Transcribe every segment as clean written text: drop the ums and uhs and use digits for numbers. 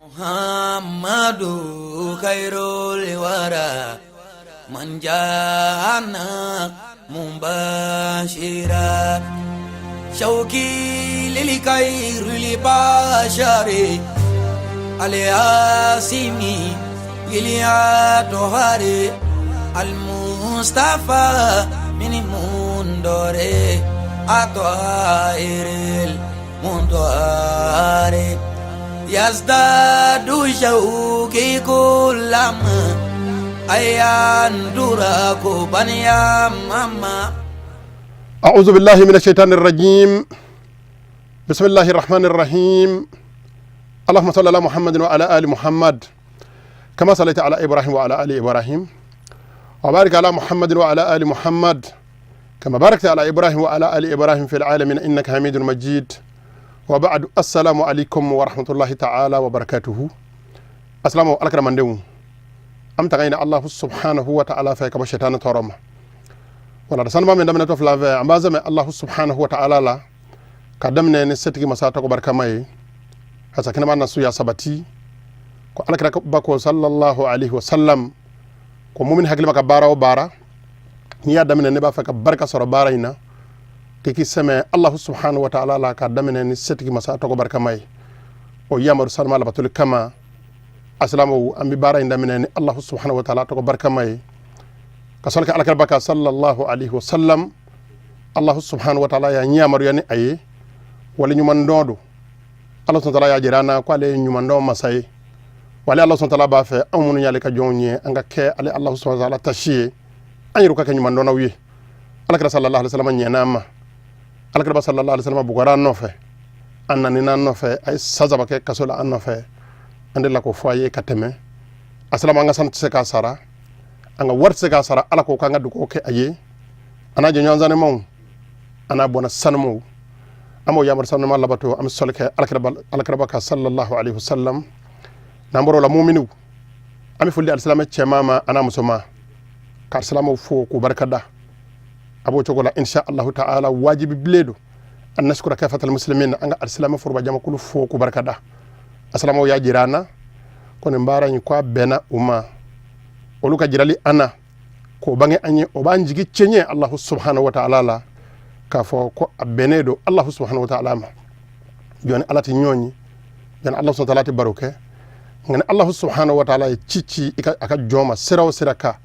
Muhammadu khairul wara man jana mumbashira shauki lil khairul bashari al-yasimi iliyatohari al-mustafa min mundore atwairil mundore yazdadu shauki kullama ayanduraku baniya mama. أعوذ بالله من الشيطان الرجيم. بسم الله الرحمن الرحيم. اللهم صل على محمد وعلى آل محمد كما صليت على إبراهيم وعلى آل إبراهيم وبارك على محمد وعلى آل محمد كما باركت على إبراهيم وعلى آل إبراهيم في العالمين إنك حميد مجيد. وبعد السلام عليكم ورحمة الله تعالى وبركاته. السلام عليكم من دون أم تغينا الله سبحانه وتعالى فيك بشيطان تورما ولا رسالة من دمنا تفلا في عمازم الله سبحانه وتعالى لا كدمنا نستيقظ مساتك وبركماي hasakina mana suya sabati ko alakira bako sallallahu alaihi wasallam ko mumin hakli maka bara o bara ni ya damene ne ba faka barka soro bara ina kiki seme allah subhanahu wa ta'ala la ka damene ni setki masa to ko barka mai o yamaru salma la batul kama aslamu ambi bara ina damene ni allah subhanahu wa ta'ala to ko barka mai ka salka alakira baka sallallahu alaihi wasallam allah subhanahu wa ta'ala ya nyamaru yani aye wala nyuman dodo Allah subhanahu wa ta'ala ya jirana ko ale nyumando masay wala Allah subhanahu wa ta'ala ba fe amunu nyale ka jonye anga ke ale Allah subhanahu wa ta'ala tashiye anyiru ka nyumando na wi alakra sallallahu alaihi wasallam nyenama alakra sallallahu alaihi wasallam bugara no fe annani nan no fe ay sazaba ke kasola an no fe ande la ko foye kateme assalamu anga sant se ka sara anga war se ka sara ala ko kanga du ko ke aye ana je nyanzane mo ana bona sanmo amo yamar sanna ma labato am solke alkrabaka sallallahu alaihi wasallam namboro la mu'minu ami fulli alislam chemama ana musoma ka salamu fo ku barkada abo chogola insha Allah ta'ala wajibi bledo an nashkura kafatal muslimin anga alislam furba jama kulu fo ku barkada assalamu ya jirana kono mbara ni kwa bena umma oluka jirali ana ko bange anye o banjigi chenye Allah subhanahu wa ta'ala la kafo ko benedo Allah subhanahu wa ta'ala ma joni alati nyoni joni Allah subhanahu wa ta'ala baruke ngene Allah subhanahu wa ta'ala cici aka joma siraw siraka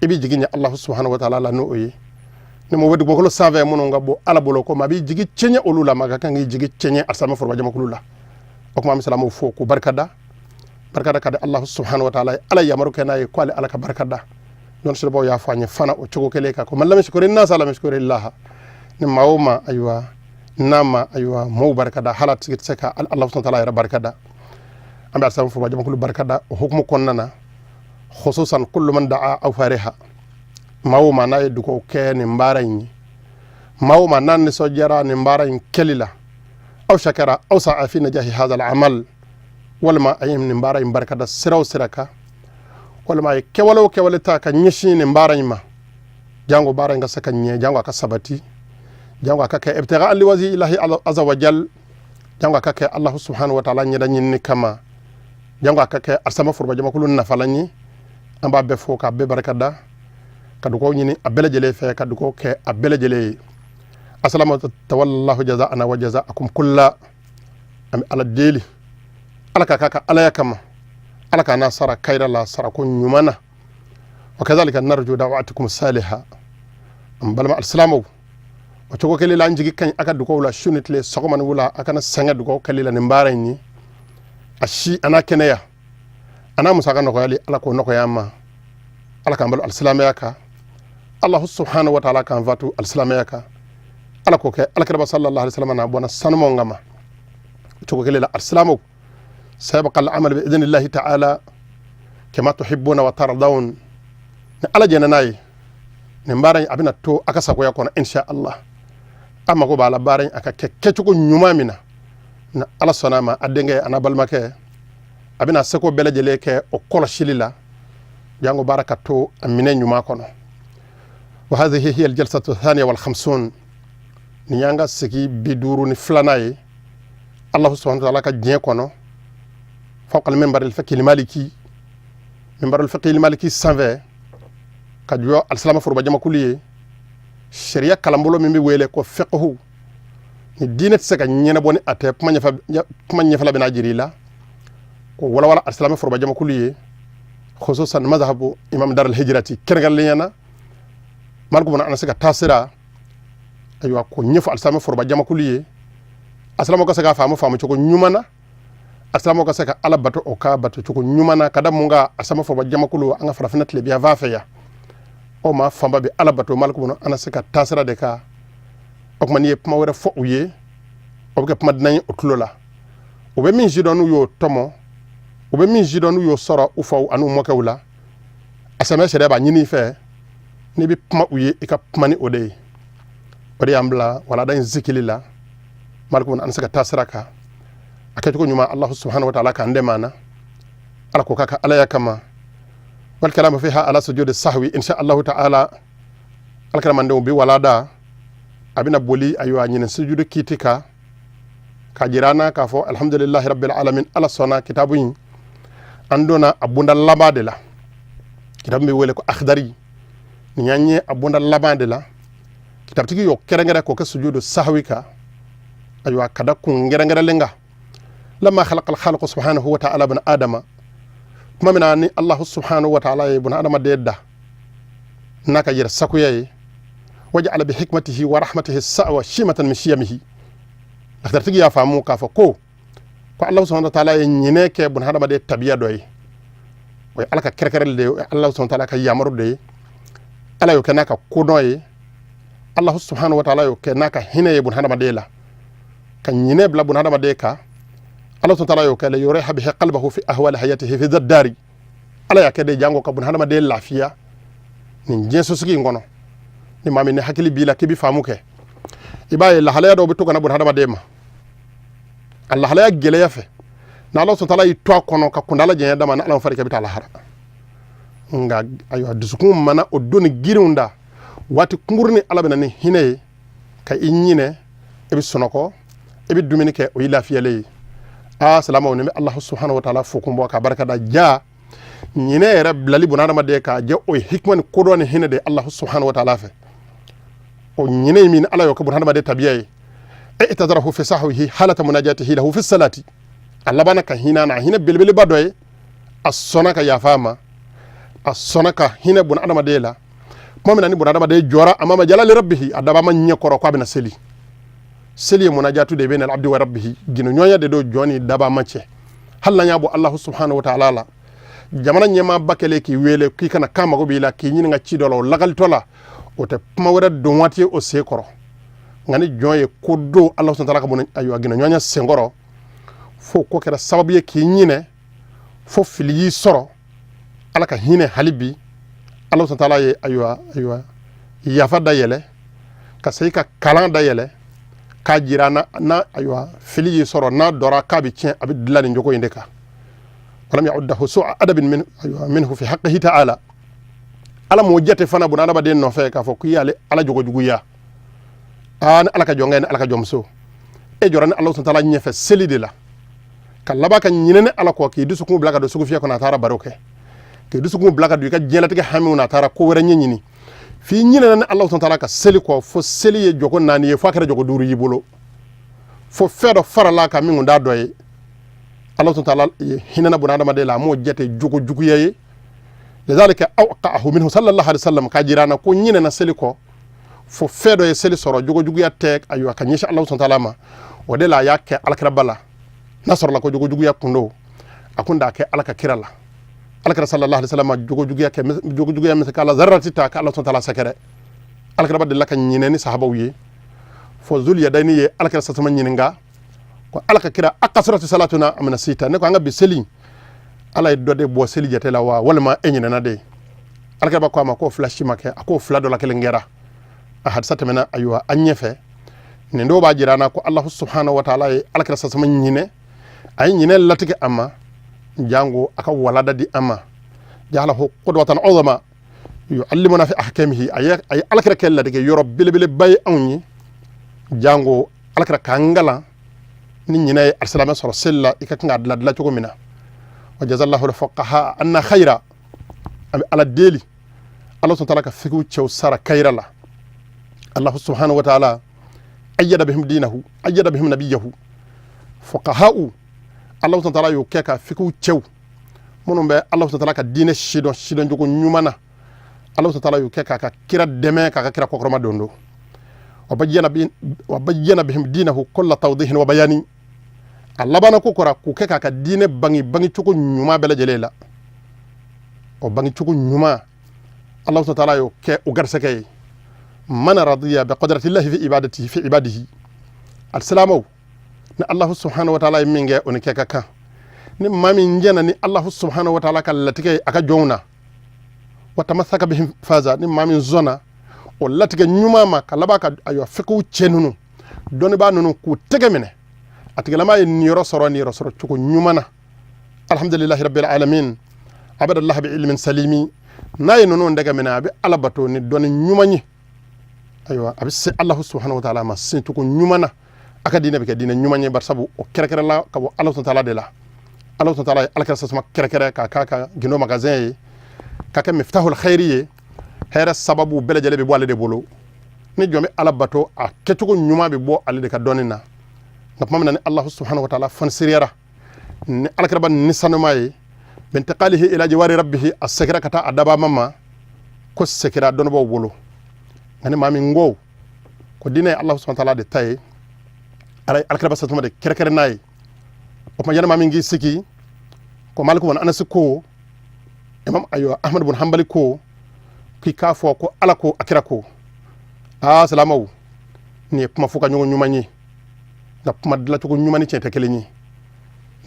ibi jiginya Allah subhanahu wa ta'ala la no oyi ne mo wadi bokolo save mono ngabo ala bolo ko mabi jigi cenya olula maga kan jigi cenya asama forba jama kulula o ko mam salamu fo ko barkada kada Allah subhanahu wa ta'ala ala yamaru kana ko ala ka barkada non sirbo ya fanya fana o chogo kele ka ko mallama shukuri nas ala shukuri Allah ni mawma aywa nama aywa mo barkada halat sigit seka Allah subhanahu wa ta'ala ya barkada ambe asam fu jama kullu barkada hukmu konnana khususan kullu man da'a aw fariha mawma na yedu ko kene mbarani mawma nan so jara ni mbarani kelila aw shakara aw sa'a fi najahi hadha al-amal wal ma ayim ni mbarani barkada siraw siraka wal ma kewalo ta kan nyishi ni mbarani ma jango barani ga saka nye jango aka sabati jango akake ibtigha li wazi ilahi azza wa jal jango akake Allah subhanahu wa ta'ala nyeda nyinni kama jango akake asama furba jama kulun nafalanyi amba be fo ka be barakada kadu ko nyini abele jele fe kadu ko ke abele jele assalamu tawallahu jazaa'ana wa jazaa'akum kulla am ala deli ala kaka ala yakama ala kana sara kayra la sara kun nyumana wa kadhalika narju da'watukum salihah am balma assalamu o chogo kele la njigi kan aka duko wala shunitle sokoman wala aka na sanga duko kele la nimbaran ni ashi ana keneya ana musaka no yali ala ko noko yama ala kan bal al-salam yaka Allah subhanahu wa ta'ala kan vatu al-salam yaka ala ko ke ala kirba sallallahu alaihi wasallam na bona sanmo ngama chogo kele la al-salam sabaqa al-amal bi idhnillah ta'ala kama tuhibbuna wa tardawun ala jenanai nimbaran abina to aka sako yakona insha Allah amma ko bala baran aka kekkecugo nyumamina na ala sonama adenge anabalmake abina sako belejele ke o kolo shilila jango barakato amine nyuma kono wa hadhihi hiya aljalsatu athaniya wal 50 ni yanga sigi biduru ni flanayi Allah subhanahu wa ta'ala ka jien kono fawqa al-minbar al-fiqhi al-maliki minbar al-fiqhi al-maliki sanfɛ ka jɔ alisalama foroba jamakulu ye sharia kalanbolo min bɛ wele ko fiqhu ni diinɛ tɛ se ka ɲɛnabɔ ni a tɛ kuma ɲɛfɛla bɛna jira i la ko walawala alisalama foroba jamakulu ye khususan mazhabu imam dar al-hijrati kɛrɛnkɛrɛnnenya na maliku bɛna ana se ka taa sira ayiwa ko ɲɛfɔ alisalama foroba jamakulu ye alisalama ka se k'a faamu cogo ɲuman na alisalama ka se ka ala bato o ka bato cogo ɲuman na ka da mun ka alisalama foroba jamakulu an ka farafinna tilebiya fan fɛ yan o ma fanba bɛ ala bato maliku bɛna ana se ka taa sira de ka o kuma n'i ye kuma wɛrɛ fɔ u ye o bɛ kɛ kuma dunan ye o tulo la u bɛ min sidɔn n'u y'o tɔmɔ u bɛ min sidɔn n'u y'o sɔrɔ u faw ani u mɔkɛw la a sɛmɛ sariya b'a ɲini i fɛ n'i bɛ kuma u ye i ka kuma ni o de ye o de y'an bila walada in zikili la maliku bɛna ana se ka taa sira kan a kɛcogo ɲuman alahu subhanahu wa ta'ala k'an dɛmɛ an na ala ko k'a ka alaya kama والكلام فيها على سجود السهو إن شاء الله تعالى الكلام عندهم بولادا أبينا بولي أيوة نين سجود كيتكا كجيرانا كافو الحمد لله رب العالمين على صنع كتابين عندنا أبونا لبادلا كتاب بيقول لك أخدري نياني أبونا لبادلا كتاب تيجي يو كرنجرا كوك سجود السهو كا أيوة كذا كونجرنجرا لينغا لما خلق الخالق سبحانه وتعالى بن آدم kuma mina ni Allah subhanahu wa ta'ala ye buna adama dedda naka yir sakuyaye waja'ala bi hikmatihi wa rahmatihi sa'wa shimatan min shiyamihi akhdar tigi ya famu ka fa ko Allah subhanahu wa ta'ala ye nyine ke buna adama de tabiya doy way alaka kerkerel de Allah subhanahu wa ta'ala ka yamaru de ala yo kenaka kudoye Allah subhanahu wa ta'ala yo kenaka hinaye buna adama de la kan nyine bla buna adama de ka Allah subhanahu wa ta'ala yokale yureha bihi qalbahu fi ahwali hayatihi fi dhaddari ala yakede jango ka bun hanama de lafiya ni jesu sugi ngono ni mami ne hakili bila kibi famuke ibaye la halaya do bitu kana bun hanama de ma Allah halaya gele yafe na Allah subhanahu wa ta'ala yitwa kono ka kundala jenya dama na Allah farika bita la hara nga ayo dusukun mana odoni girunda wati kungurni ala bena ni hine ka inyine ebi sonoko ebi duminike o lafiya lay assalamu alaikum Allah subhanahu wa ta'ala fukumbo ka barka da ja nyine era blali bunana ma de ka je o hikman ko don hine de Allah subhanahu wa ta'ala fe o nyine min ala yo ka bunana ma de tabiye itadarahu fi sahwihi halata munajatihi lahu fi salati Allah bana ka hina na hina bilbil badoy as-sona ka yafama as-sona ka hina bunana ma de la momina ni bunana ma de jora amama jalali rabbih adaba ma nyekoro ko abina seli seli munajatu de benal abdi wa rabbihi gino nyonya de do joni daba mace halla nyabo Allah subhanahu wa ta'ala la jamana nyema bakele ki wele ki kana kama go bila ki nyinga cidolo lagal tola o te puma wara do wati o sekoro ngani joye kodo Allah subhanahu wa ta'ala ka bon ayo gino nyonya sengoro fo ko kera sababu ye ki nyine fo fili soro ala ka hine halibi Allah subhanahu wa ta'ala ye ayo yafa dayele ka sayka kalan dayele ka jira na aywa fili soro na dora ka bi cien abi dilani njoko indeka walam ya'uddahu su'a adabin min aywa minhu fi haqqihi ta'ala ala mo jete fana bu na ba den no fe ka fo ku yale ala jogo jugu ya an ala ka jonga ne ala ka jomso e jorane Allah subhanahu wa ta'ala nyefe selide la kala ka nyinene ala ko ki dusu ko blaga do sugu fiya ko na tara baroke ke dusu ko blaga do ka jelate ke hamu na tara ko wera nyini fi nyina na Allah subhanahu wa ta'ala ka seli ko fo seli ye jogo nani ye fo akara jogo duru yibolo fo fedo farala ka mingu da doye Allah subhanahu wa ta'ala hinana bunada madela mo jete jogo jugu ye lidhalika awqahu minhu sallallahu alaihi wasallam ka jirana ko nyina na seli ko fo fedo ye seli soro jogo jugu ya tek ayu ka nyisha Allah subhanahu wa ta'ala ma wadela yake alakra bala nasr la ko jogo jugu ya kundo akunda ke alaka kirala alakra sallallahu alaihi wasallam jogo jugu ya misakala zarrati ta ka Allah subhanahu wa ta'ala sakere alakra badde laka nyineni sahaba wiye fo zul yadani ye alakra satama nyininga ko alaka kira akasratu salatuna amna sita ne ko anga biseli ala dode bo seli jatela wa walma enyina na de alakra ba ko ma ko flash make ako flado la kelengera ahad satamena aywa anyefe ne ndo ba jirana ko Allah subhanahu wa ta'ala ye alakra satama nyine ay nyine latike amma jango aka walada di ama jalahu qudwatan uzama yuallimuna fi ahkamihi ay alakra kella de yorob bilbil bay awni jango alakra kangala ni nyina arsalama sor sella ikaka ngadla dla cogo mina wa jazallahu al-fuqaha anna khayra ala deli Allah subhanahu wa ta'ala ka fiku cew sara kayra la Allah subhanahu wa ta'ala ayyada bihim dinahu ayyada bihim nabiyahu fuqaha'u Allah subhanahu wa ta'ala yo keka fiku cew munum be Allah subhanahu wa ta'ala ka dine shidon jogo nyumana Allah subhanahu wa ta'ala yo keka ka kira deme ka kira kokroma dondo wa bayyana bihim dinahu kull tawdihin wa bayani Allah bana ko kora ku keka ka dine bangi cuko nyuma bela jelela o bangi cuko nyuma Allah subhanahu wa ta'ala yo ke o garsake man radiya bi qudrati llahi fi ibadatihi fi ibadihi al-salamu na Allah subhanahu wa ta'ala minge on keka ka ni mami njena ni Allah subhanahu wa ta'ala kallatike aka jongna wa tamassaka bihim faza ni mami zona o latike nyuma ma kalaba ka ayo feku chenunu doni ba nunu ku tegemene atigala ni yoro soro cuko nyumana alhamdulillahi rabbil alamin abadallah bi ilmin salimi nayi nunu ndaga mena abi alabato ni doni nyumanyi aywa abi se Allah subhanahu wa ta'ala ma sin cuko nyumana aka dina be ka dina nyumanyi bar sabu o kerekere la ka bo Allah subhanahu wa ta'ala de la Allah subhanahu wa ta'ala alaka sa sama kerekere ka gino magasin ka miftahul khairiyye hera sababu bele jale be bo ale de bolo ni jome alabato a kecuko nyuma be bo ale de ka donina ngap mamna ni Allah subhanahu wa ta'ala fan siriyara ni alkarba ni sanumay min taqalihi ila jawari rabbih as-sakira kata adaba mama ko sekira don bo bolo ngani mami ngo ko dine Allah subhanahu wa ta'ala de tay ala alkarba sa tuma de kerekere nay o ma yana mami ngi siki ko maliku won anas ko imam ayo ahmad ibn hanbali ko ki kafo ko ala ko akira ko salamu ni kuma fuka nyongo nyumanyi na kuma dala to nyumani cente kelenyi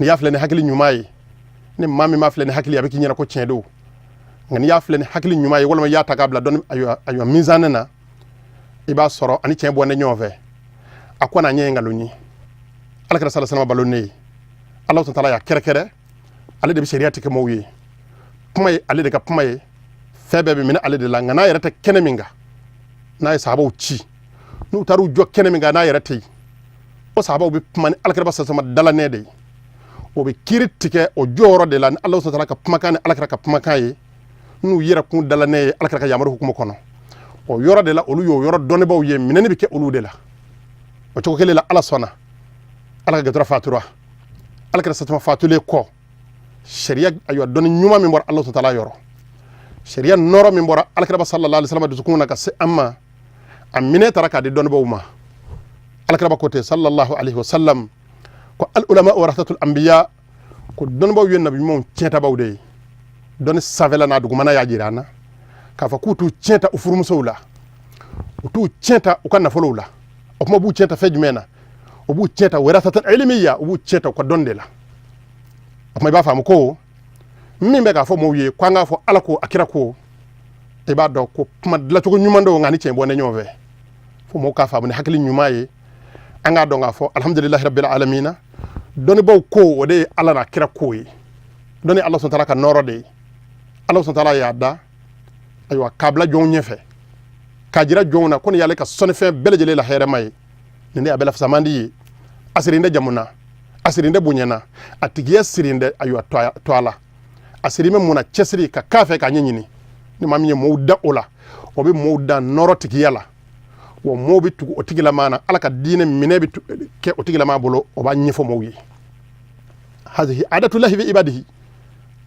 ni yafle ne hakili nyumai ni mami mafle ne hakili abiki nyina ko cendo ngani yafle ne hakili nyumai wala ma ya takabla don ayo mizanana iba soro ani cembo ne nyove akona nyenga lunyi alakara sallallahu alaihi wasallam balone Allah ta'ala ya kerekere ale de shariati ke mawyi kuma ale de ka kuma febe be mina ale de la ngana yarata keneminga na sahaba uci nu taru jo keneminga na yarata o sahaba be kuma alakara sallallahu alaihi wasallam dala ne de o be kiritike o joro de la Allah ta'ala ka kuma kan alakara ka kuma kai nu yira kun dala ne alakara ka yamaru hukuma kono o yoro de la olu yo yoro donne baw ye minani be ke olu de la o to ko kele la ala sona alaka gatura fatura alaka satuma fatule ko sharia ayo don nyuma min bor Allah ta'ala yoro sharia noro min bor alaka sallallahu alaihi wasallam dukuna ka se amma amine taraka de don bawma alaka kote sallallahu alaihi wasallam ko al ulama warathatul anbiya ko don baw yon nabi mom tienta bawde don savela na duguma na yajirana ka fa kutu tienta ufurum sawla utu tienta ukanna folowla o mo bu tienta fejmena o bu tienta warathatul ilmiya o bu tienta ko donde la o may ba fam ko mimbe ka fo mo wiye kwanga fo alako akira ko e ba do ko kuma la to nyumando ngani cembo ne nyove fo mo ka fam ne hakli nyumaye anga do nga fo alhamdulillah rabbil alamin doni baw ko wode ala na kira ko yi doni Allah subhanahu wa ta'ala ka noro de Allah subhanahu wa ta'ala ya da aywa kabla jon nyefe kajira jonna kon yale ka sone fe belejele la here may ne abela samandi asirinde jamuna asirinde bunyana atigiya sirinde aywa toala asirime muna chesri ka kafe ka nyenyini ni mamiye mouda ola obi mouda noro tikiyala wo mobi tu otigila mana alaka dine minebi ke otigila ma bolo oba nyefo mowi hadhihi adatullahi bi ibadihi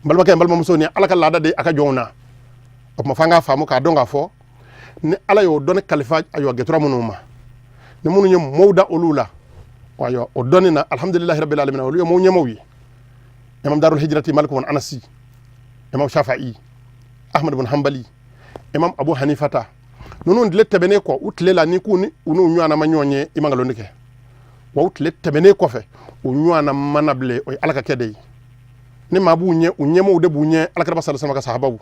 balma kay balma musoni alaka lada de aka jowna o ma fanga famu ka donga fo ni ala yo don khalifa ayo getura munuma ni munu nyem mouda olula wayo o donina alhamdulillah rabbil alamin o yo mo nyemowi imam darul hijrati malik won anasi imam shafi'i ahmad ibn hanbali imam abu hanifata nonon de tebene ko utlela ni kuni unu nyana manyonye imangalo ndike wa utle tebene ko fe o nyana manable o alaka kede ni mabunye unyemo de bunye alaka basal sama ka sahababu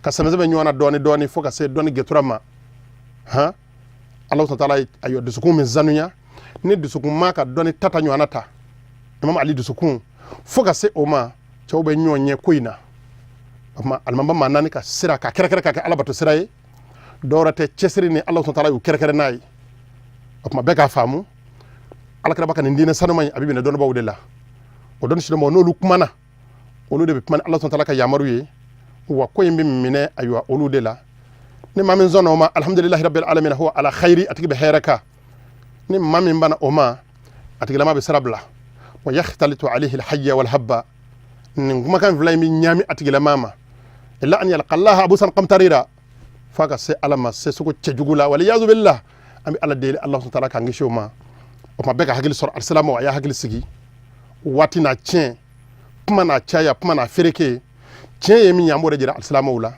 ka sameze nyona doni foka se doni geturama ha Allah ta'ala ayo de sukun min zanunya ni de sukun maka doni tata nyona ta imam ali de sukun foka se o ma chawbe nyonye koina amma almamba manani ka sira ka kere ka alabato siraye dorate chesri ni Allah subhanahu wa ta'ala yu kere nay amma beka famu alakara baka ni dina sanuma abibi ne don bawde la o don shino no lu kumana olu de bɛ kuma ni Allah subhanahu wa ta'ala ka yamaru ye wa ko in bɛ minɛ ayiwa olu de la ni maa min sɔnna o ma alhamdulillahi rabbil alamin huwa ala khayri a tigi bɛ hɛrɛ kan ni maa min banna o ma a tigilama bɛ sira bila wa yakhtalitu alayhi alhayya wal habba nin kumakan fila in bɛ ɲaami a tigilama ma illa an yalqa Allah abusan qamtarira fa ka se ala ma se sugu cɛjugu la waliyazu billah an bɛ ala deli Allah subhanahu wa ta'ala k'an kisi o ma o ma bɛɛ ka hakili sɔrɔ alisilama a y'a hakili sigi waati n'a tiɲɛ kuma n'a caya kuma n'a fereke tiɲɛ ye min ye an b'o de jira alisilamaw la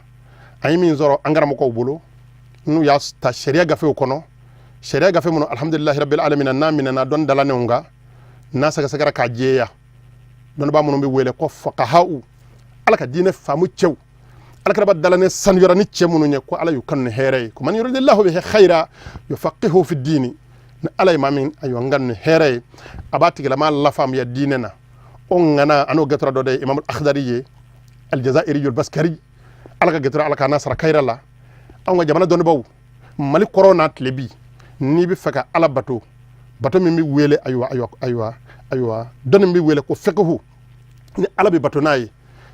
an ye min sɔrɔ an karamɔgɔw bolo n'u y'a ta sariya gafew kɔnɔ sariya gafe minnu alhamdulillahi rabbil alamin n'a minɛna dɔnni dalanenw kan n'a sɛgɛsɛgɛra k'a jɛya dɔnnibaa minnu bɛ wele ko faqahaw ala ka diinɛ faamu cɛw alakiraba dalanen sanuyara ni cɛ minnu ye ko ala y'u kanu ni hɛrɛ ye ko man yuridillahu bihi khayra yufaqihu fi diini ni ala ye maa min ayiwa n kanu ni hɛrɛ ye a b'a tigilama lafaamuya diinɛ na o ŋana an'o gɛtɔra dɔ de ye imam al-akhdari ye aljazairi baskari ala ka gɛtɔra ala ka n'a sara kayira la anw ka jamana dɔnnibaw mali kɔrɔ n'a tile bi n'i bɛ fɛ ka ala bato min bɛ wele ayiwa dɔnni bɛ wele ko fiqhu ni ala bɛ bato n'a ye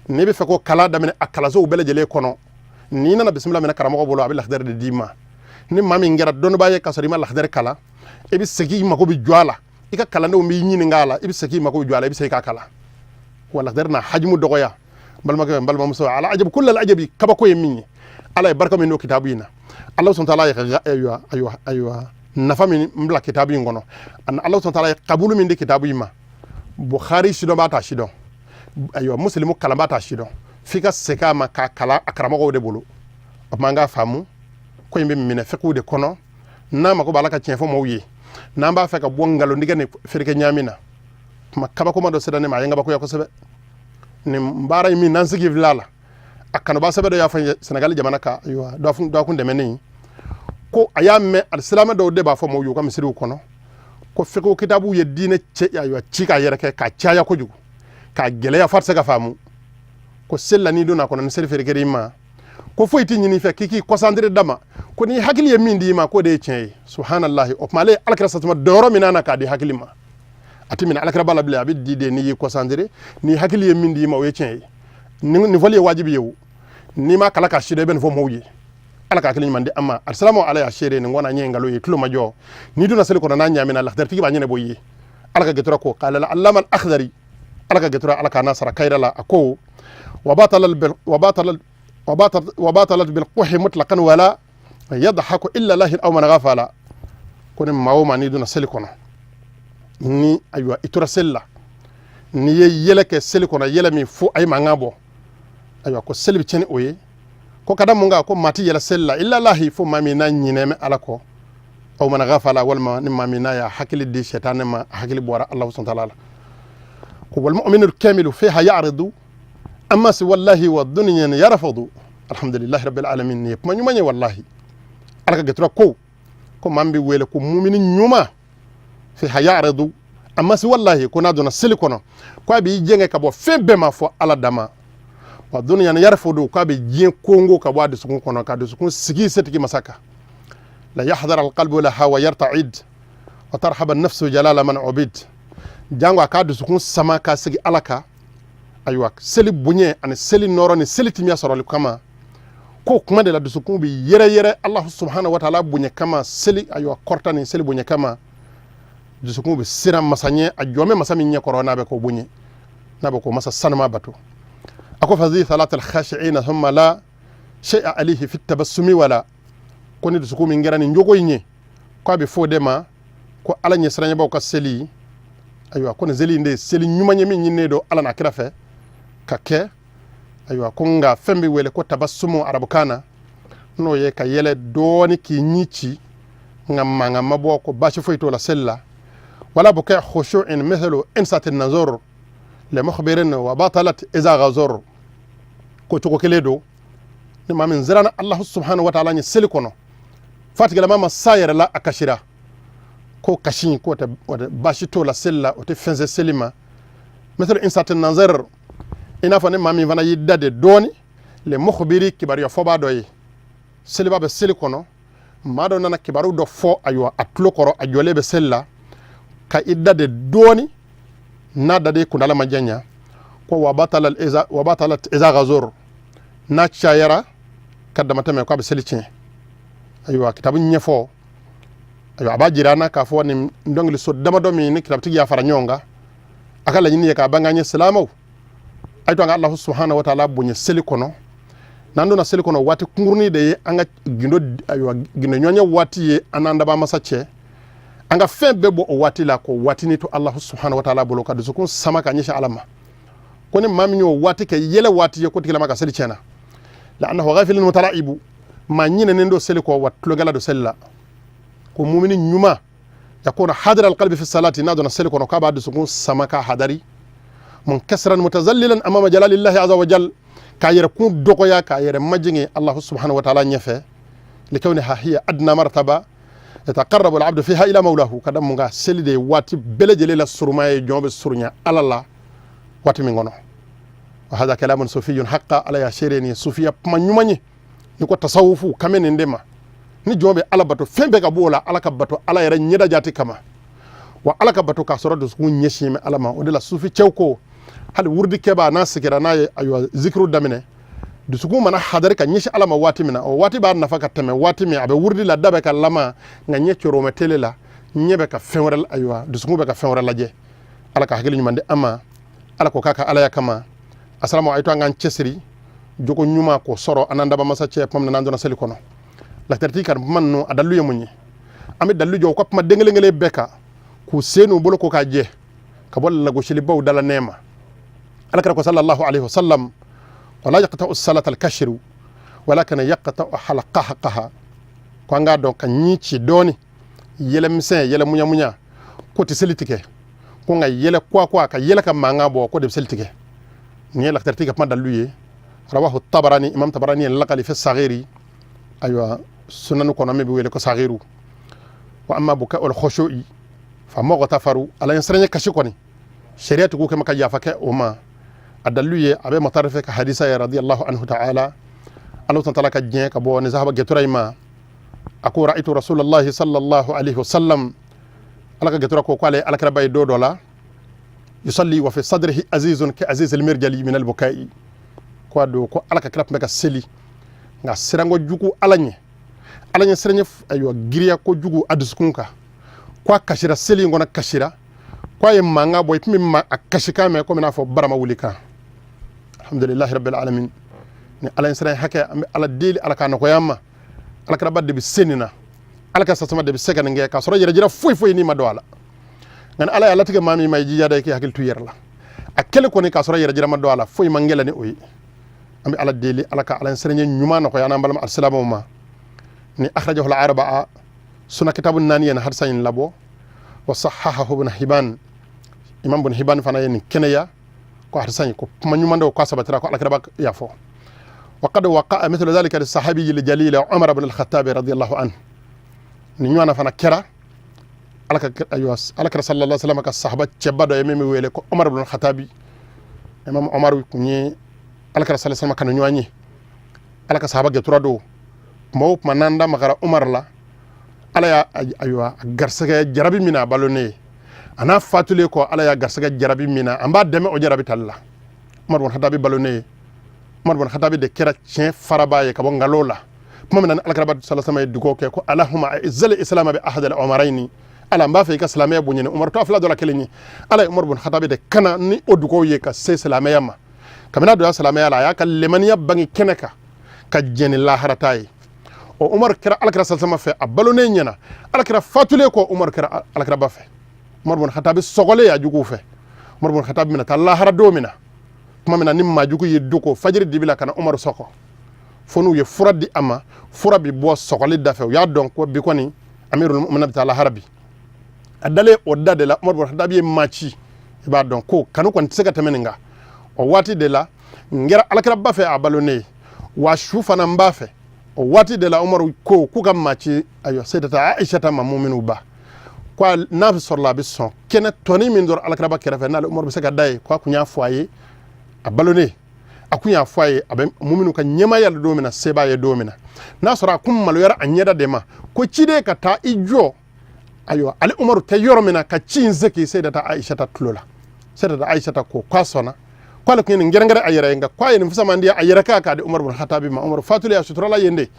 n'i bɛ fɛ ko kala daminɛ a kalansow bɛɛ lajɛlen kɔnɔ n'i nana bisimila minɛ karamɔgɔ bolo a bɛ lakhdari de d'i ma ni maa min kɛra dɔnnibaa ye ka sɔrɔ i ma lakhdari kalan i bɛ segin i mako bɛ jɔ a la i ka kalandenw b'i ɲininka a la i bɛ segin i mako bɛ jɔ a la i bɛ segin k'a kalan wa lakhdari n'a hajimu dɔgɔya balimakɛ n balimamuso ala ajabu kullal ajabi kabako ye min ye ala ye barika min don kitabu in na Allah subhanahu wa ta'ala ayiwa nafa min bila kitabu in kɔnɔ ani Allah subhanahu wa ta'ala ye kabulu min di kitabu in ma Bukhari sidɔn b'a ta sidɔn ayiwa muslimu kalan b'a ta sidɔn f'i ka segin a ma k'a kalan a karamɔgɔw de bolo o tuma an k'a faamu ko in bɛ minɛ fiqhu de kɔnɔ n'a mako b'a la ka tiɲɛ fɔ maaw ye n'an b'a fɛ ka bɔ ngalontigɛ ni fereke ɲaami na tuma kabakoma dɔ sera ne ma a ye n kabakoya kosɛbɛ nin baara in min n'an sigi filɛ a la a kanuba sɛbɛ dɔ y'a fɔ Senegali jamana ka ayiwa dɔ kun dɛmɛnen ko a y'a mɛn alisilama dɔw de b'a fɔ maaw ye u ka misiriw kɔnɔ ko fiqhu kitabu ye diinɛ ayiwa ci k'a yɛrɛ kɛ k'a caya kojugu k'a gɛlɛya f'a tɛ se ka faamu ko seli la n'i donna a kɔnɔ ni seli feerekɛr'i ma ko foyi tɛ ɲini i fɛ k'i k'i concentré dama ko ni hakili ye min d'i ma k'o de ye tiɲɛ ye subhanallahi o tuma ale ye alakira satuma dɔyɔrɔ min na k'a di hakili ma a tɛ minɛ alakira b'a la bilen a bɛ di de n'i y'i concentré ni hakili ye min d'i ma o ye tiɲɛ ye nin fɔli ye wajibi ye o n'i ma kala k'a sidɔn i bɛ nin fɔ maaw ye ala ka hakili ɲuman di an ma alisilamaw ala y'a seere nin kɔnɔ an ye nkalon ye tulo ma jɔ n'i donna seli kɔnɔ n'a ɲaamina lakdaritigi b'a ɲɛnabɔ i ye ala ka gɛtɔra ko qala allama al-akhdari ala ka gɛtɔra ala k'a n'a sara kayira la a ko وباطلت بالقح مطلقا ولا يضحك الا الله او من غفل كون ماو ما ني دون سيليكون ni ayiwa itora seli la ni ye yɛlɛ kɛ seli kɔnɔ yɛlɛ min fo a ye mankan bɔ ayiwa ko seli bɛ tiɲɛ ni o ye ko ka da mun kan ko maa ti yɛlɛ seli la illa lahi fo maa min n'a ɲinɛ bɛ ala kɔ aw mana gafala walima ni maa min n'a y'a hakili di sɛtanɛ ma a hakili bɔra Allahu subhanahu wa ta'ala la ko wal mu'minu kamilu fiha ya'ridu amma si wallahi wa dunya yarfadu alhamdulillahi rabbil alamin ni kuma ɲuman ye wallahi ala ka gɛtura ko maa min bɛ wele ko mumini ɲuman fi hayaradu amma si wallahi ko n'a donna seli kɔnɔ ko a b'i jɛngɛ ka bɔ fɛn bɛɛ ma fɔ ala dama wa dunya yarfadu ko a bɛ diɲɛ kongo ka bɔ a dusukun kɔnɔ ka dusukun sigi setigi masaka la yahdar alqalbu laha wa yarta'id wa tarhaba an-nafsu jalala man ubid jango a k'a dusukun sama ka sigi ala kan ayiwa seli bonya ani seli nɔrɔ ni seli timiya sɔrɔli kama ko kuma de la dusukun bɛ yɛrɛ Allah subhanahu wa ta'ala bonya kama seli ayiwa kɔrɔta ni seli bonya kama dusukun bɛ siran masa ɲɛ a jɔnmɛ masa min ɲɛ kɔrɔ n'a bɛ k'o bonya n'a bɛ k'o masa sanuma bato a ko fazi salat al-khashi'ina thumma la shay'a alayhi fi tabassumi wala ko ni dusukun min kɛra nin jogo in ye ko a bɛ fɔ o de ma ko ala ɲɛsiranɲɛbaw ka seli ayiwa ko nin seli in de ye seli ɲuman ye min ɲininen don ala n'a kira fɛ ka kɛ ayiwa ko nka fɛn bɛ wele ko tabassumu arabukan na n'o ye ka yɛlɛ dɔɔni k'i ɲi ci nka mankan ma bɔ ko baasi foyi t'o la seli la wala bɛ kɛ khushu'in mithlu insati an-nazar li mukhbirin wa batalat iza ghazar ko cogo kelen don ni maa min zirana Allah subhanahu wa ta'ala ɲɛ seli kɔnɔ fatigilama ma sa yɛrɛ la a kasira ko kasi ko tɛ baasi t'o la seli la o tɛ fɛn se seli ma mithlu insati an-nazar i n'a fɔ ni maa min fana y'i da de dɔɔni le mukhbiri kibariya fɔbaa dɔ ye seliba bɛ seli kɔnɔ maa dɔ nana kibaru dɔ fɔ ayiwa a tulo kɔrɔ a jɔlen bɛ seli la ka i da de dɔɔni n'a da de kundala ma janya ko wa batalat iza ghazur na chayara kadama tame ko be selitin aywa kitabun nyefo aywa abajirana ka fo ni ndongli so dama domi ni kitab tigi ya fara nyonga akala nyini ka banganye salamaw ay to nga Allah subhanahu wa ta'ala bunye selikono nando na selikono wati kungurni de anga gindo aywa gindo nyonya wati ye ananda ba masache anga fembe bo wati la ko wati ni to Allah subhanahu wa ta'ala bolo kadu sukun samaka nyisha alama koni maminyo wati ke yele wati ye ko tikila maka selichena la annahu ghafilun mutalaibu ma nyine nendo seliko watlo gala do sella ko mu'mini nyuma yakuna hadira alqalbi fi salati nado na seliko no kaba do sukun samaka hadari munkasran mutazallilan amama jalalillahi azza wa jal kayere kun doko ya kayere majingi Allah subhanahu wa ta'ala nyefe likawnaha hiya adna martaba yataqarrabu al'abdu fiha ila mawlahu kadam munga selide wati belejele la surmaye jombe surnya alala wati mingono wa hadha kalamun sufiyyun haqqa ala ya shireni sufiya manyumanye niko tasawufu kamene ndema ni jombe alabato fembe ka bola alaka bato ala yara nyeda jati kama wa alaka bato ka soro dus kun nyeshime alama odela sufi chewko hal wurdi keba na sikira na aywa zikru damine dus kun mana hadari ka nyeshi alama wati mina o wati ba nafaka teme wati mi abe wurdi la dabe ka lama nga nyechoro metelela nyebe ka fenwrel aywa dus kun be ka fenwrel laje alaka hakili nyumande ama alako kaka ala ya kama assalamu alaykum ngan cesri joko nyuma ko soro ananda ba masa ce pam nan dona seli kono la terti kan manno adallu yemunyi ami dallu jo ko pam dengele ngele beka ku senu bolo ko ka je ka bol la go shili baw dala nema alaka ko sallallahu alayhi wasallam wala yaqta'u as-salata al-kashru walakin yaqta'u halaqaha ko nga don kan nyici doni yele misen yele munya ko ti selitike ko nga yele kwa ka yele ka manga bo ko de selitike ni la terti ka pam dallu ye رواه الطبراني امام طبراني اللقلي في الصغير ايوا سنن كون امي بيقول لك صغير واما بكاء الخشوع فمغتفر على يسرني كشكوني شريعه كو كما كيافك وما ادلوي ابي مطرفك حديث رضي الله عنه تعالى الله تعالى كجين كبو نذهب جتريما اكو رايت رسول الله صلى الله عليه وسلم alaka getura ko kwale alaka bay do dola yusalli wa fi sadrihi azizun ka aziz al-mirjali min al-bukai ko do ko alaka krap meka seli nga sirango juku alanye serenya ayo giriya ko jugu aduskunka kwa kashira seli ngona kashira kwa ye manga boy pimi ma akashika me ko mina fo barama wulika alhamdulillah rabbil alamin ni alanye serenya hake ala deli alaka no ko yamma alaka rabade bi senina alaka sasama de bi sega nge ka soro jira foy ni ma do ala ngan ala ya latige mami may jiya day ki hakil tu yerla akele ko ni ka soro jira ma do ala foy mangela ni oyi ambi ala deli alaka ala serenya nyuma no ko yana mbalam assalamu ma ni akhrajahu al-arba'a sunna kitabun naniyan hadsayin labo wa sahahahu ibn hibban imam ibn hibban fana yen kenaya ko hadsayin ko nyuma ndo ko sabatira ko alaka bak yafo wa qad waqa'a mithlu dhalika lis-sahabi al-jalil Umar ibn al-Khattab radiyallahu anhu ni nywana fana kera alaka aywas alaka sallallahu alaihi wasallam ka sahaba cebado yemi wele ko Umar ibn al-Khattab imam Umar ko ni alaka sallallahu alaihi wasallam kan nywani alaka sahaba geturado mo mananda magara Umar la ala ya aywa garsaga jarabi mina balone ana fatule ko ala ya garsaga jarabi mina amba deme o jarabi talla Umar ibn al-Khattab balone Umar ibn al-Khattab de kera cien farabaye ka bo ngalola mamna alkaraba sallallahu alaihi wasallam dugo ke ko allahumma izzal islam bi ahad al-umarayn ala mba fe ka salamiya bunyene Umar to afla dola kelini ala Umar ibn al-Khattab de kana ni o dugo ye ka se salamiya ma kamina do salamiya la ya ka lemaniya bangi keneka ka jeni la haratai o Umar kira alkara sallallahu fe abalone nyana alkara fatule ko Umar kira alkara ba fe Umar ibn al-Khattab sogole ya jugu fe Umar ibn al-Khattab mina ta Allah hara do mina kuma mina nimma jugu ye duko fajiri dibila kana Umar soko fonu ye furadi ama furabi bo sokoli dafe ya don ko bi koni amirul mu'minin ta'ala harabi adale o dade la Umar ibn al-Khattab ye machi ba don ko kanu kon tsega temeninga o wati de la ngera alkara ba fe abalone wa shufana mbafe o wati de la Umar ko kuka machi ayo sayyidata Aisha ta mamuminu ba kwa nabi sallallahu alaihi wasallam kene toni min dor alkraba kerefe na Umar bi saka dai kwa kunya foye abalone akunya foye abe muminu ka nyema yalla domina seba ye domina na sora kum malo yara anyeda dema ko cide ka ta ijo ayo ali Umar ta yoromina ka cinze ki sayyidata Aisha ta tulola sayyidata Aisha ta ko kwasona kwala kin ngerengere ayere nga kwaye ni fusama ndiya ayere ka de Umar bin Khattab ma Umar fatule ya sutura la yende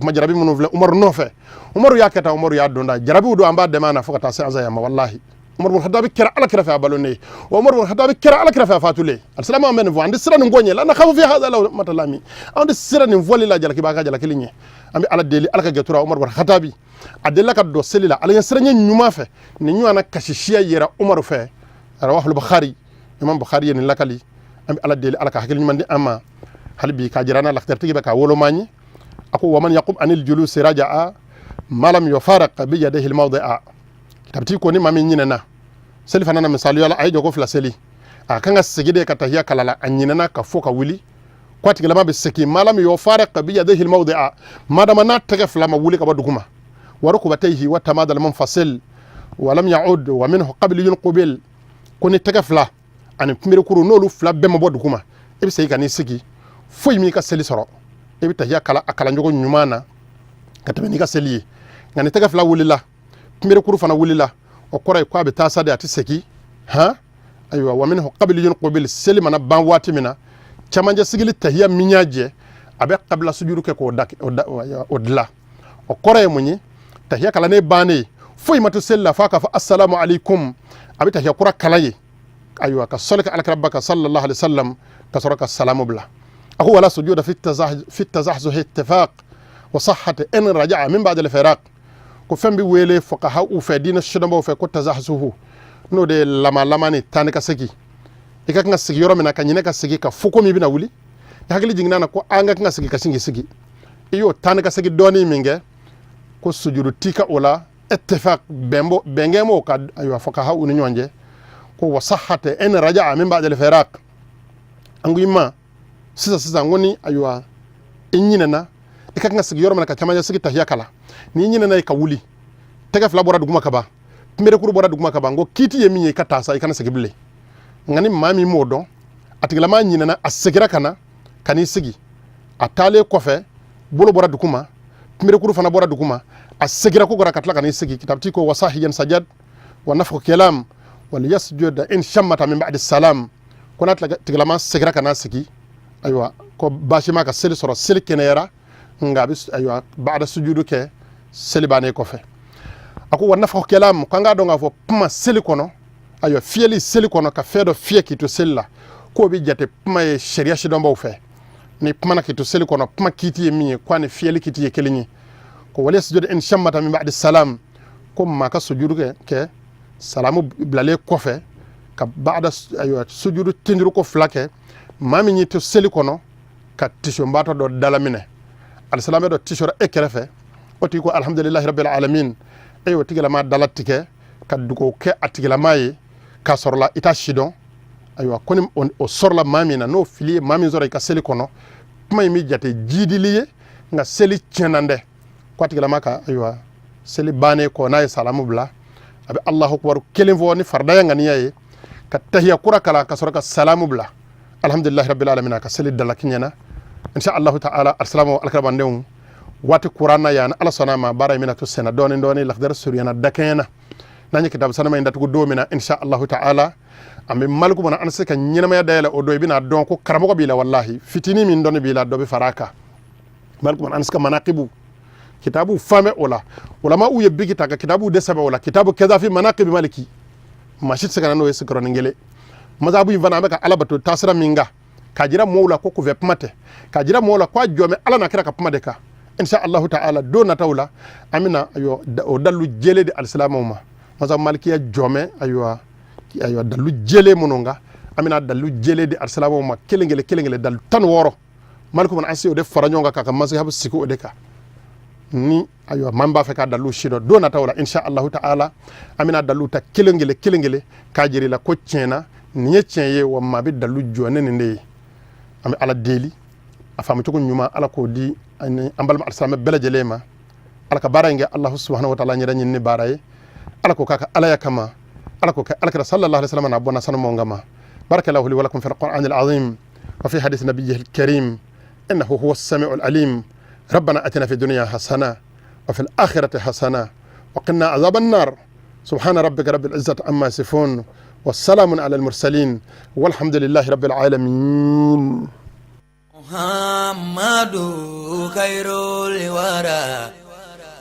ma jarabi mun vle Umar nofe Umar ya keta Umar ya donda jarabi do amba de mana fokata sa azaya ma wallahi Umar bin Khattab kira ala kira fa balone wa Umar bin Khattab kira ala kira fa fatule al-salamu amen vo andi sira ni gonye la na khafu fi hada law matalami andi sira ni voli la jalaki baka jalaki linye ambi ala deli ala ka getura Umar bin Khattab adella ka do selila ala sira ni nyuma fe ni nyuana kashishiya yera Umar fe rawahu al-Bukhari Imam Bukhari ni lakali ambi ala deli ala ka hakil nyumandi amma halbi ka jirana la khtarti be ka wolo mani ako waman yaqum anil julus raja'a malam yufaraq bi yadihi al-mawdi'a tabti ko ni mami nyinena seli fanana misali yala ay jogo fla seli a kanga sigide ka tahiya kalala anyinena ka foka wuli kwati galama be seki malam yufaraq bi yadihi al-mawdi'a madama na taga fla ma wuli ka baduguma waruku batayhi wa tamadal munfasil wa lam ya'ud wa minhu qabl yunqabil kuni taga fla ani primero kuru nolu fla be ma boduguma ebi sey kani sigi foy mi ka seli soro ebi tahiya kala akala njogo nyumana ka tabe ni ka seli ngani taga fla wuli la primero kuru fana wuli la o koray ko be tasade ati seki ha aywa wa minhu qabl yunqabil seli mana ban wati mina chamanje sigili tahiya minyaje abe qabla sujuru ke ko dak odla o koray munyi tahiya kala ne bane foy matu sella faka fa assalamu alaikum abe tahiya kura kalaye aywa ka salaka ala rabbaka sallallahu alaihi wasallam ka saraka salamu bla ako wala sujuda fi tazahzuh ittifaq wa sahhat in raja'a min ba'd al-firaq ko fembi wele fuqaha u fe dina shudamba fe ko tazahzuhu no de lama ni tanika segi ika nga sigi yoro mena kanyine ka sigi ka fuko mi bina wuli hakili jingna na ko anga nga sigi ka sigi iyo tanika segi doni minge ko sujudu tika ola ittifaq bengemo ka aywa fuqaha u ni nyonje ko wasahate en raja'a min ba'd al-firaq anguyima sisa ngoni aywa inyina ika nga sigi yoro mena ka chamanya sigi tahiya kala ni nyina na ka wuli tega fla bora duguma kaba mbere kuru bora duguma kaba ngo kiti yemi ka tasa ikana sigi bile ngani mami modo atigala ma nyina na asegira kana kani sigi atale kofe bolo bora duguma mbere kuru fana bora duguma asegira ko gora katla kani sigi kitabti ko wasahiyan sajad wa nafkhu kalam wal yasjud in shammata min ba'd salam kona tigala ma segira kana sigi aywa ko bashima ka sel soro sel kenera ngabi aywa ba'da sujudu ke selibane ko fe ako wonna fa kelam kanga donga fo puma seli kono ayo fieli seli kono ka fedo fieki to sella ko bi jate puma e sharia shidombo fe ni puma na kito seli kono puma kiti e mi kwani fieli kiti e kelinyi ko wala sujud in shammata min ba'di salam ko ma ka sujudu ke salamu blale ko fe ka ba'da ayo sujudu tindiru ko flake mami ni to seli kono ka tisho mbato do dalamine al salame do tisho ekrefe oti ko alhamdulillahi rabbil alamin ayo tigala ma dalatike kaddu ko ke atigala maye ka sorla ita shidon ayo koni o sorla mamina no fili mami zora ka seli kono may mi jate jidiliye nga seli cenande ko atigala maka ayo seli bane ko nay salamu bla abi allahu akbar kelen voni farda ngani yaye ka tahiya kura kala ka soraka salamu bla alhamdulillahi rabbil alamin ka seli dalakinyana insha Allah ta'ala assalamu alaikum wati kurana yana ala sonama bara mina to sena doni lakhdar suriyana dakena nanye kitab sanama inda tugo domina insha Allah ta'ala ambe malku bona anse ka nyina ma dayala o do bina don ko karamo ko bila wallahi fitini min don bila do be faraka malku bona anse ka manaqibu kitabu fame ulama u yebbi kitaka kitabu de saba kitabu kaza fi manaqib maliki mashit saka no yesu kron ngele mazabu yivana ka alabato tasra minga kajira moula ko ku vepmate kajira moula kwa jome ala na kira ka pamade ka insha Allah ta'ala dona tawla amina ayo o dallu jele de alislamu ma maza malikiya jome ayo dallu jele mononga amina dallu jele de alislamu ma kelengele dal tan woro maliku man asi o de faranyonga kaka mazhabu siku o de ka ni ayo mamba fe ka dallu shido dona tawla insha Allah ta'ala amina dallu ta kelengele kajiri la ko tiena ni tienye wa mabi dallu jone ne ami ala deli afamu to ko nyuma ala ko di ani ambalma alsalama bela jelema alaka barange Allah subhanahu wa ta'ala nyira nyinni baraye alako kaka alaya kama alako ka alaka sallallahu alaihi wasallam na bona sanu ngama barakallahu li wa lakum fil qur'anil azim wa fi hadith nabiyhi karim innahu huwas samiul alim ربنا أتنا في الدنيا حسنة وفي الآخرة حسنة وقنا عذاب النار سبحان ربك رب العزة عما يصفون والسلام على المرسلين والحمد لله رب العالمين. محمد خير الورى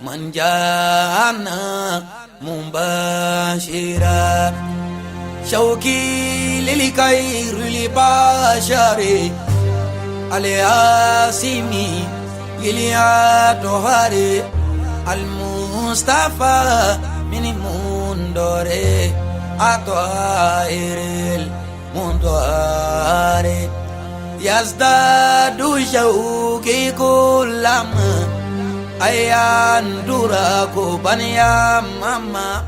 من جاءنا مباشرا شوقي للخير لبشري الياسمي للياتهاري المصطفى من مندوري أطهير المنطهاري يزداد شوقي كلما أيان دراكو بنيا ماما